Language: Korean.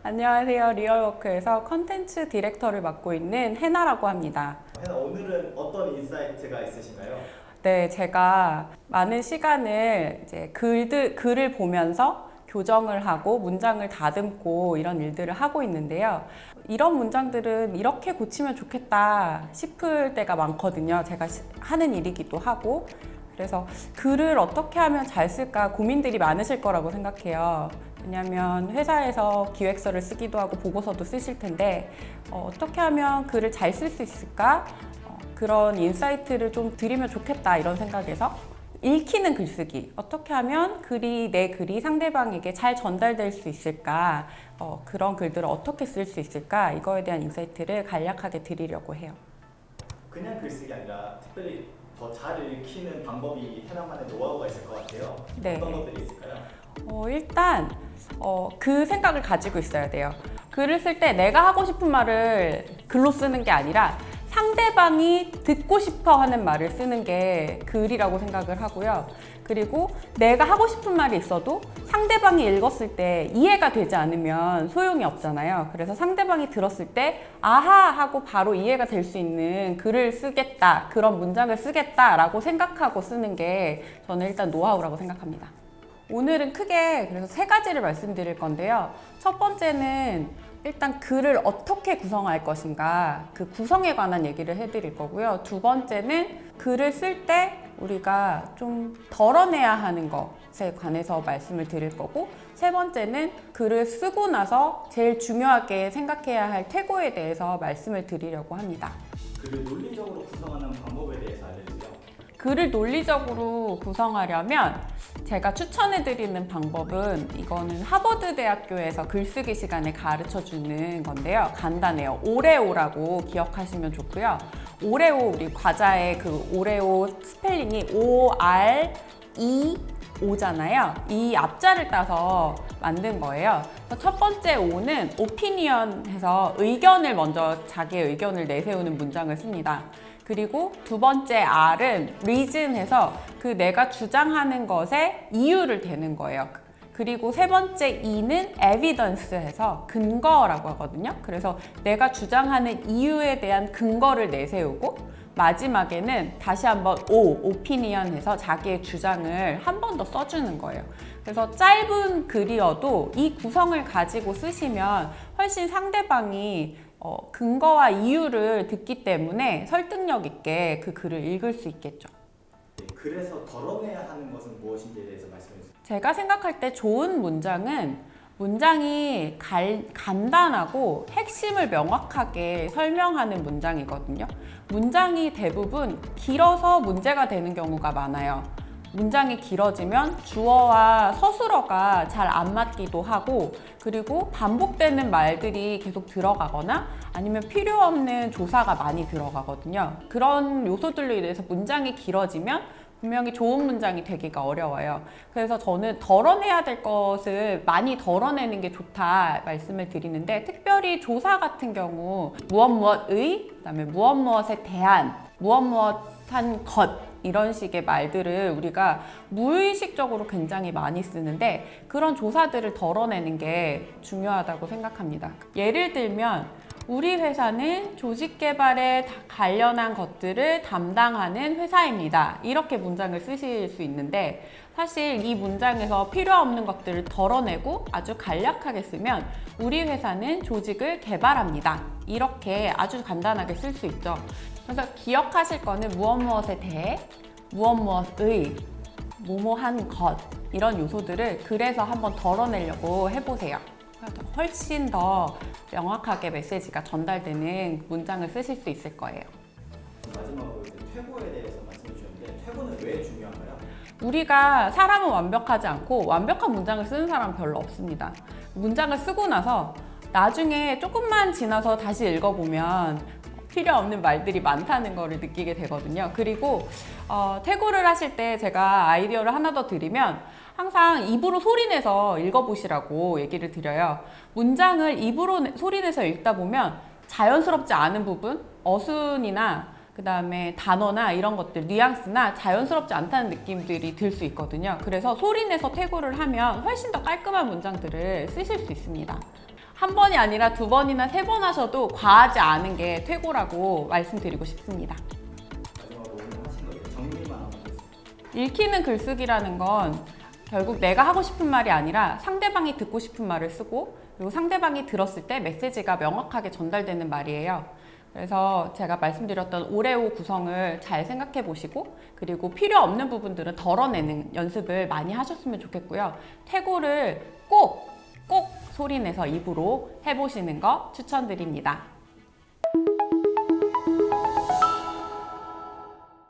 안녕하세요. 리얼워크에서 컨텐츠 디렉터를 맡고 있는 해나라고 합니다. 해나, 오늘은 어떤 인사이트가 있으신가요? 네, 제가 많은 시간을 이제 글을 보면서 교정을 하고 문장을 다듬고 이런 일들을 하고 있는데요. 이런 문장들은 이렇게 고치면 좋겠다 싶을 때가 많거든요. 제가 하는 일이기도 하고. 그래서 글을 어떻게 하면 잘 쓸까 고민들이 많으실 거라고 생각해요. 왜냐하면 회사에서 기획서를 쓰기도 하고 보고서도 쓰실 텐데 어떻게 하면 글을 잘 쓸 수 있을까? 그런 인사이트를 좀 드리면 좋겠다 이런 생각에서 읽히는 글쓰기, 어떻게 하면 내 글이 상대방에게 잘 전달될 수 있을까, 그런 글들을 어떻게 쓸 수 있을까, 이거에 대한 인사이트를 간략하게 드리려고 해요. 그냥 글쓰기 아니라 특별히 더 잘 읽히는 방법이 해나만의 노하우가 있을 것 같아요. 네. 어떤 것들이 있을까요? 일단 그 생각을 가지고 있어야 돼요. 글을 쓸 때 내가 하고 싶은 말을 글로 쓰는 게 아니라 상대방이 듣고 싶어 하는 말을 쓰는 게 글이라고 생각을 하고요. 그리고 내가 하고 싶은 말이 있어도 상대방이 읽었을 때 이해가 되지 않으면 소용이 없잖아요. 그래서 상대방이 들었을 때 아하 하고 바로 이해가 될 수 있는 글을 쓰겠다, 그런 문장을 쓰겠다라고 생각하고 쓰는 게 저는 일단 노하우라고 생각합니다. 오늘은 크게 그래서 3가지를 말씀드릴 건데요. 첫 번째는 일단 글을 어떻게 구성할 것인가, 그 구성에 관한 얘기를 해드릴 거고요. 두 번째는 글을 쓸 때 우리가 좀 덜어내야 하는 것에 관해서 말씀을 드릴 거고, 세 번째는 글을 쓰고 나서 제일 중요하게 생각해야 할 퇴고에 대해서 말씀을 드리려고 합니다. 글을 논리적으로 구성하는 방법에 대해서 알려주세요. 글을 논리적으로 구성하려면 제가 추천해드리는 방법은, 이거는 하버드 대학교에서 글쓰기 시간에 가르쳐주는 건데요. 간단해요. 오레오라고 기억하시면 좋고요. 오레오, 우리 과자의 그 오레오 스펠링이 O-R-E-O잖아요. 이 앞자를 따서 만든 거예요. 첫 번째 O는 오피니언 해서 의견을 먼저 자기의 의견을 내세우는 문장을 씁니다. 그리고 두 번째 R은 reason 해서 그 내가 주장하는 것에 이유를 대는 거예요. 그리고 세 번째 E는 evidence 해서 근거라고 하거든요. 그래서 내가 주장하는 이유에 대한 근거를 내세우고, 마지막에는 다시 한번 opinion 해서 자기의 주장을 한 번 더 써주는 거예요. 그래서 짧은 글이어도 이 구성을 가지고 쓰시면 훨씬 상대방이 근거와 이유를 듣기 때문에 설득력 있게 그 글을 읽을 수 있겠죠. 네, 글에서 덜어내야 하는 것은 무엇인지에 대해서 말씀해 주세요. 제가 생각할 때 좋은 문장은 문장이 간단하고 핵심을 명확하게 설명하는 문장이거든요. 문장이 대부분 길어서 문제가 되는 경우가 많아요. 문장이 길어지면 주어와 서술어가 잘 안 맞기도 하고, 그리고 반복되는 말들이 계속 들어가거나 아니면 필요 없는 조사가 많이 들어가거든요. 그런 요소들로 인해서 문장이 길어지면 분명히 좋은 문장이 되기가 어려워요. 그래서 저는 덜어내야 될 것을 많이 덜어내는 게 좋다 말씀을 드리는데, 특별히 조사 같은 경우 무엇무엇의, 그다음에 무엇무엇에 대한, 무엇무엇한 것, 이런 식의 말들을 우리가 무의식적으로 굉장히 많이 쓰는데, 그런 조사들을 덜어내는 게 중요하다고 생각합니다. 예를 들면 우리 회사는 조직 개발에 관련한 것들을 담당하는 회사입니다. 이렇게 문장을 쓰실 수 있는데, 사실 이 문장에서 필요 없는 것들을 덜어내고 아주 간략하게 쓰면 우리 회사는 조직을 개발합니다. 이렇게 아주 간단하게 쓸 수 있죠. 그래서 기억하실 거는 무엇무엇에 대해, 무엇무엇의, 뭐뭐한 것, 이런 요소들을 글에서 한번 덜어내려고 해보세요. 훨씬 더 명확하게 메시지가 전달되는 문장을 쓰실 수 있을 거예요. 마지막으로 이제 퇴고에 대해서 말씀해 주셨는데, 퇴고는 왜 중요한가요? 우리가 사람은 완벽하지 않고 완벽한 문장을 쓰는 사람은 별로 없습니다. 문장을 쓰고 나서 나중에 조금만 지나서 다시 읽어보면 필요 없는 말들이 많다는 거를 느끼게 되거든요. 그리고 퇴고를 하실 때 제가 아이디어를 하나 더 드리면, 항상 입으로 소리내서 읽어보시라고 얘기를 드려요. 문장을 입으로 소리내서 읽다 보면 자연스럽지 않은 부분, 어순이나 그 다음에 단어나 이런 것들, 뉘앙스나 자연스럽지 않다는 느낌들이 들 수 있거든요. 그래서 소리내서 퇴고를 하면 훨씬 더 깔끔한 문장들을 쓰실 수 있습니다. 한 번이 아니라 2번이나 3번 하셔도 과하지 않은 게 최고라고 말씀드리고 싶습니다. 마지막으로 오늘 하신 거 정리만 하면 되겠습니다. 읽히는 글쓰기라는 건 결국 내가 하고 싶은 말이 아니라 상대방이 듣고 싶은 말을 쓰고 그리고 상대방이 들었을 때 메시지가 명확하게 전달되는 말이에요. 그래서 제가 말씀드렸던 오레오 구성을 잘 생각해 보시고 그리고 필요 없는 부분들은 덜어내는 연습을 많이 하셨으면 좋겠고요. 태고를 꼭 소리내서 입으로 해보시는 거 추천드립니다.